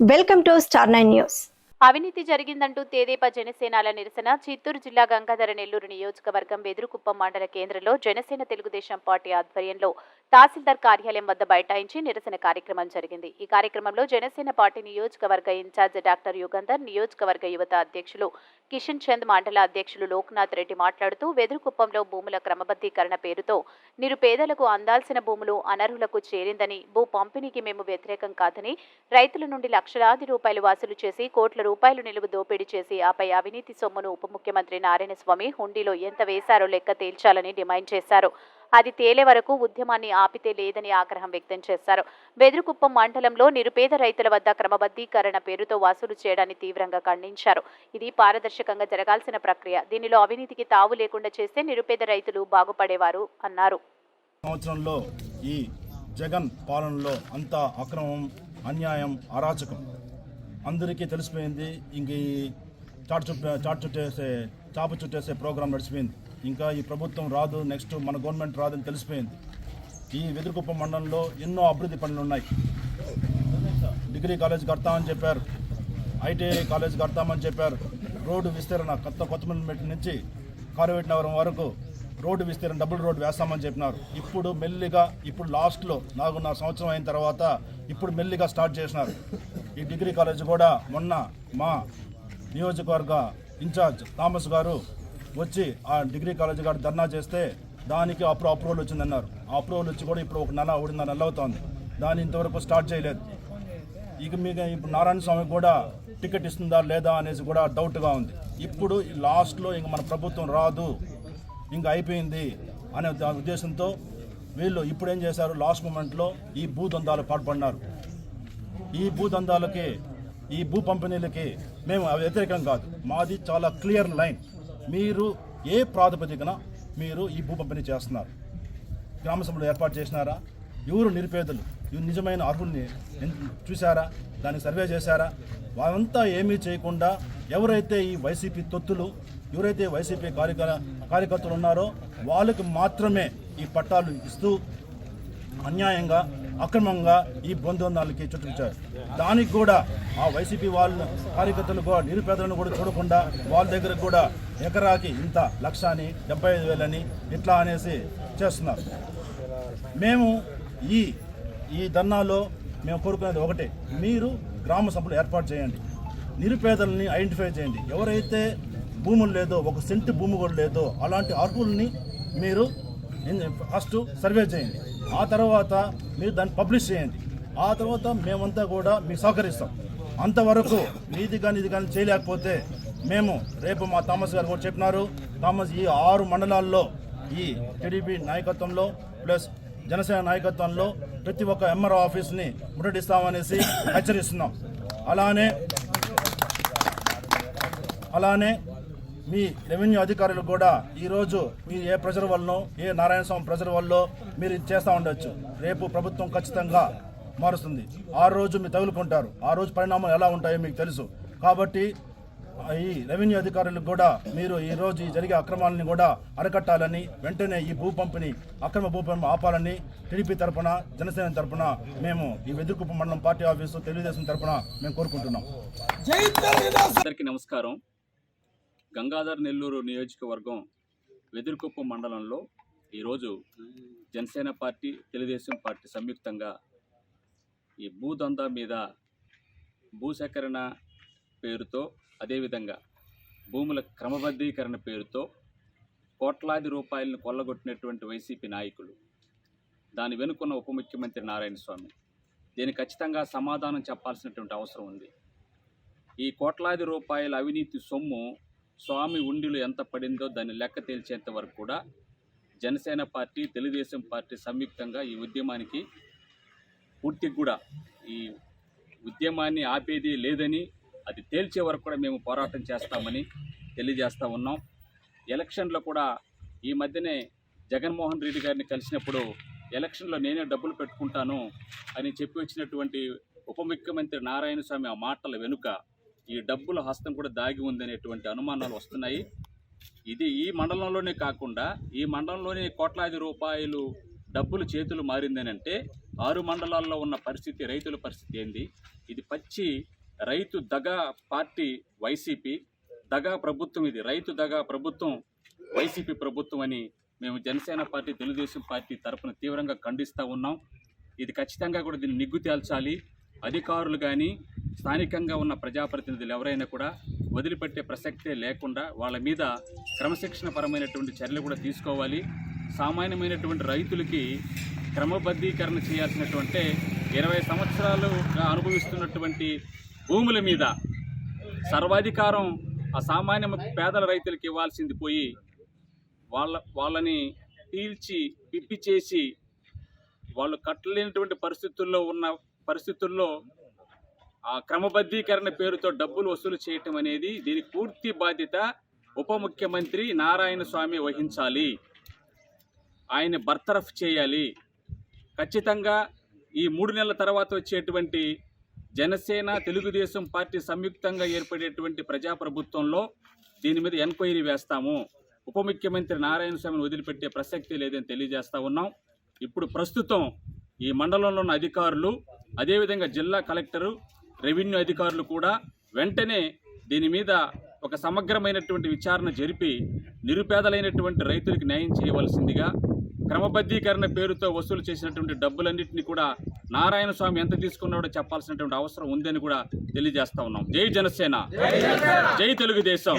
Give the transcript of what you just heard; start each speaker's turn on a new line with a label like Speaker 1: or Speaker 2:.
Speaker 1: Welcome to star 9 news.
Speaker 2: అవినీతి జరిగిందంటూ తెదేపా జనసేనల నిరసన. చిత్తూరు జిల్లా గంగాధర నెల్లూరు నియోజకవర్గం వెదురుకుప్పం మండల కేంద్రంలో జనసేన తెలుగుదేశం పార్టీ ఆధ్వర్యంలో తహసీల్దార్ కార్యాలయం వద్ద బైఠాయించి నిరసన కార్యక్రమం జరిగింది. ఈ కార్యక్రమంలో జనసేన పార్టీ నియోజకవర్గ ఇన్ఛార్జ్ డాక్టర్ యుగంధర్, నియోజకవర్గ యువత అధ్యక్షులు కిషన్ చంద్, మండల అధ్యక్షులు లోక్నాథ్ రెడ్డి మాట్లాడుతూ వెదురుకుప్పంలో భూముల క్రమబద్ధీకరణ పేరుతో నిరుపేదలకు అందాల్సిన భూములు అనర్హులకు చేరిందని, భూ పంపిణీకి మేము వ్యతిరేకం కాదని, రైతుల నుండి లక్షలాది రూపాయలు వసూలు చేసి కోట్ల రూపాయలు నిలువు దోపిడీ చేసి ఆపై అవినీతి సొమ్మును ఉప ముఖ్యమంత్రి నారాయణస్వామి హుండీలో ఎంత వేశారో లెక్క తేల్చాలని డిమాండ్ చేశారు. అది తేలే వరకు ఉద్యమాన్ని ఆపితే లేదని ఆగ్రహం వ్యక్తం చేశారు. వెదురుకుప్పం మండలంలో నిరుపేద రైతుల వద్ద క్రమబద్ధీకరణ పేరుతో వసూలు చేయడాన్ని తీవ్రంగా ఖండించారు. ఇది పారదర్శకంగా జరగాల్సిన ప్రక్రియ. దీనిలో అవినీతికి తావు లేకుండా చేస్తే నిరుపేద రైతులు బాగుపడేవారు అన్నారు.
Speaker 3: సంవత్సరంలో ఈ జగన్ పాలనలో అంతా అక్రమం, అన్యాయం, అరాచకం అందరికీ తెలిసిపోయింది. ఇంక ఈ చాప చుట్టేసే ప్రోగ్రాం నడిచిపోయింది. ఇంకా ఈ ప్రభుత్వం రాదు, నెక్స్ట్ మన గవర్నమెంట్ రాదని తెలిసిపోయింది. ఈ వెదురుకుప్పం మండలంలో ఎన్నో అభివృద్ధి పనులు ఉన్నాయి. డిగ్రీ కాలేజ్ కడతామని చెప్పారు, ఐటీఐ కాలేజ్ కడతామని చెప్పారు, రోడ్డు విస్తరణ కొత్తపల్లి నుంచి కారువేటినగరం వరకు రోడ్డు విస్తరణ డబుల్ రోడ్డు వేస్తామని చెప్పినారు. ఇప్పుడు మెల్లిగా లాస్ట్లో 4.5 సంవత్సరం అయిన తర్వాత ఇప్పుడు మెల్లిగా స్టార్ట్ చేసినారు. ఈ డిగ్రీ కాలేజ్ కూడా మొన్న మా నియోజకవర్గ ఇన్ఛార్జ్ థామస్ గారు వచ్చి ఆ డిగ్రీ కాలేజ్ గారు ధర్నా చేస్తే దానికి అప్రూవల్ వచ్చిందన్నారు. ఆ అప్రూవల్ వచ్చి కూడా ఇప్పుడు 1.5 నెల అవుతోంది. దాన్ని ఇంతవరకు స్టార్ట్ చేయలేదు. ఇక మీకు ఇప్పుడు నారాయణ స్వామి కూడా టికెట్ ఇస్తుందా లేదా అనేసి కూడా డౌట్గా ఉంది. ఇప్పుడు లాస్ట్లో ఇంక మన ప్రభుత్వం రాదు, ఇంకా అయిపోయింది అనే ఉద్దేశంతో వీళ్ళు ఇప్పుడు ఏం చేశారు, లాస్ట్ మూమెంట్లో ఈ భూదందాలు పాల్పడినారు. ఈ భూదందాలకి, ఈ భూ పంపిణీలకి మేము వ్యతిరేకం కాదు. మాది చాలా క్లియర్ లైన్. మీరు ఏ ప్రాతిపదికన మీరు ఈ భూ పంపిణీ చేస్తున్నారు? గ్రామ సభలు ఏర్పాటు చేసినారా? ఎవరు నిరుపేదలు, నిజమైన అర్హుల్ని చూశారా? దానికి సర్వే చేశారా? వాళ్ళంతా ఏమీ చేయకుండా ఎవరైతే ఈ వైసీపీ తొత్తులు, ఎవరైతే వైసీపీ కార్యకర్తలు ఉన్నారో వాళ్ళకి మాత్రమే ఈ పట్టాలు ఇస్తూ అన్యాయంగా, అక్రమంగా ఈ బంధువులకి చుట్టుకొచ్చారు. దానికి కూడా ఆ వైసీపీ వాళ్ళ కార్యకర్తలు కూడా నిరుపేదలను కూడా చూడకుండా వాళ్ళ దగ్గర కూడా ఎకరాకి ఇంత 1,75,000 ఇట్లా అనేసి చేస్తున్నారు. మేము ఈ ధర్నాలో మేము కోరుకునేది ఒకటే, మీరు గ్రామ సభలు ఏర్పాటు చేయండి, నిరుపేదలని ఐడెంటిఫై చేయండి. ఎవరైతే భూములు లేదో, 1 సెంటు భూమి కూడా లేదో అలాంటి అర్హుల్ని మీరు ఫస్ట్ సర్వే చేయండి. ఆ తర్వాత మీరు దాన్ని పబ్లిష్ చేయండి. ఆ తర్వాత మేమంతా కూడా మీకు సహకరిస్తాం. అంతవరకు ఇది కానీ చేయలేకపోతే మేము రేపు మా థామస్ గారు కూడా చెప్పినారు, థామస్ ఈ 6 మండలాల్లో ఈ టీడీపీ నాయకత్వంలో ప్లస్ జనసేన నాయకత్వంలో ప్రతి ఒక్క ఎంఆర్ఓ ఆఫీస్ని ముట్టడిస్తామనేసి హెచ్చరిస్తున్నాం. అలానే మీ రెవెన్యూ అధికారులు కూడా ఈరోజు మీరు ఏ ప్రెజర్ వల్లనో, ఏ నారాయణ స్వామి ప్రెజర్ వల్ల మీరు ఇది చేస్తూ ఉండొచ్చు. రేపు ప్రభుత్వం ఖచ్చితంగా మారుస్తుంది. ఆ రోజు మీరు తగులుకుంటారు. ఆ రోజు పరిణామాలు ఎలా ఉంటాయో మీకు తెలుసు. కాబట్టి ఈ రెవెన్యూ అధికారులకు కూడా మీరు ఈరోజు ఈ జరిగే అక్రమాలని కూడా అరికట్టాలని, వెంటనే ఈ అక్రమ భూ పంపిణీ ఆపాలని టీడీపీ తరఫున, జనసేన తరఫున మేము ఈ వెదురుకుప్పం మండలం పార్టీ ఆఫీసు తెలుగుదేశం తరఫున మేము కోరుకుంటున్నాం.
Speaker 4: అందరికీ నమస్కారం. గంగాధర్ నెల్లూరు నియోజకవర్గం వెదురుకుప్పం మండలంలో ఈరోజు జనసేన పార్టీ, తెలుగుదేశం పార్టీ సంయుక్తంగా ఈ భూదందా మీద, భూసేకరణ పేరుతో, అదేవిధంగా భూముల క్రమబద్ధీకరణ పేరుతో కోట్లాది రూపాయలను కొల్లగొట్టినటువంటి వైసీపీ నాయకులు, దాని వెనుకున్న ఉప ముఖ్యమంత్రి నారాయణ స్వామి, దీనికి ఖచ్చితంగా సమాధానం చెప్పాల్సినటువంటి అవసరం ఉంది. ఈ కోట్లాది రూపాయల అవినీతి సొమ్ము స్వామి ఉండిలో ఎంత పడిందో దాన్ని లెక్క తేల్చేంత వరకు కూడా జనసేన పార్టీ, తెలుగుదేశం పార్టీ సంయుక్తంగా ఈ ఉద్యమానికి పూర్తిగా కూడా ఈ ఉద్యమాన్ని ఆపేది లేదని, అది తేల్చే వరకు కూడా మేము పోరాటం చేస్తామని తెలియజేస్తూ ఉన్నాం. ఎలక్షన్లో కూడా ఈ మధ్యనే జగన్మోహన్ రెడ్డి గారిని కలిసినప్పుడు ఎలక్షన్లో నేనే డబ్బులు పెట్టుకుంటాను అని చెప్పి వచ్చినటువంటి ఉప ముఖ్యమంత్రి నారాయణ స్వామి ఆ మాటల వెనుక ఈ డబ్బుల హస్తం కూడా దాగి ఉందనేటువంటి అనుమానాలు వస్తున్నాయి. ఇది ఈ మండలంలోనే కాకుండా ఈ మండలంలోనే కోట్లాది రూపాయలు డబ్బులు చేతులు మారిందనంటే 6 మండలాల్లో ఉన్న పరిస్థితి, రైతుల పరిస్థితి ఏంది? ఇది పచ్చి రైతు దగా పార్టీ వైసీపీ, దగా ప్రభుత్వం. ఇది రైతు దగా ప్రభుత్వం, వైసీపీ ప్రభుత్వం అని మేము జనసేన పార్టీ, తెలుగుదేశం పార్టీ తరఫున తీవ్రంగా ఖండిస్తూ ఉన్నాం. ఇది ఖచ్చితంగా కూడా దీన్ని నిగ్గు తేల్చాలి. అధికారులు కానీ స్థానికంగా ఉన్న ప్రజాప్రతినిధులు ఎవరైనా కూడా వదిలిపెట్టే ప్రసక్తే లేకుండా వాళ్ళ మీద క్రమశిక్షణపరమైనటువంటి చర్యలు కూడా తీసుకోవాలి. సామాన్యమైనటువంటి రైతులకి క్రమబద్ధీకరణ చేయాల్సినటువంటి 20 సంవత్సరాలుగా అనుభవిస్తున్నటువంటి భూముల మీద సర్వాధికారం ఆ సామాన్య పేదల రైతులకి ఇవ్వాల్సింది పోయి వాళ్ళని పిప్పి చేసి వాళ్ళు కట్టలేనటువంటి పరిస్థితుల్లో ఆ క్రమబద్ధీకరణ పేరుతో డబ్బులు వసూలు చేయటం అనేది, దీనికి పూర్తి బాధ్యత ఉప ముఖ్యమంత్రి నారాయణ స్వామి వహించాలి. ఆయన బర్తరఫ్ చేయాలి. ఖచ్చితంగా ఈ 3 నెలల తర్వాత వచ్చేటువంటి జనసేన, తెలుగుదేశం పార్టీ సంయుక్తంగా ఏర్పడేటువంటి ప్రజాప్రభుత్వంలో దీని మీద ఎంక్వైరీ వేస్తాము. ఉప ముఖ్యమంత్రి నారాయణ స్వామిని వదిలిపెట్టే ప్రసక్తి లేదని తెలియజేస్తా ఉన్నాం. ఇప్పుడు ప్రస్తుతం ఈ మండలంలో ఉన్న అధికారులు, అదేవిధంగా జిల్లా కలెక్టరు, రెవెన్యూ అధికారులు కూడా వెంటనే దీని మీద ఒక సమగ్రమైనటువంటి విచారణ జరిపి నిరుపేదలైనటువంటి రైతులకు న్యాయం చేయవలసిందిగా, క్రమబద్ధీకరణ పేరుతో వసూలు చేసినటువంటి డబ్బులన్నింటినీ కూడా నారాయణ స్వామి ఎంత తీసుకున్నాడో చెప్పాల్సినటువంటి అవసరం ఉందని కూడా తెలియజేస్తా ఉన్నాం. జై జనసేన, జై తెలుగుదేశం.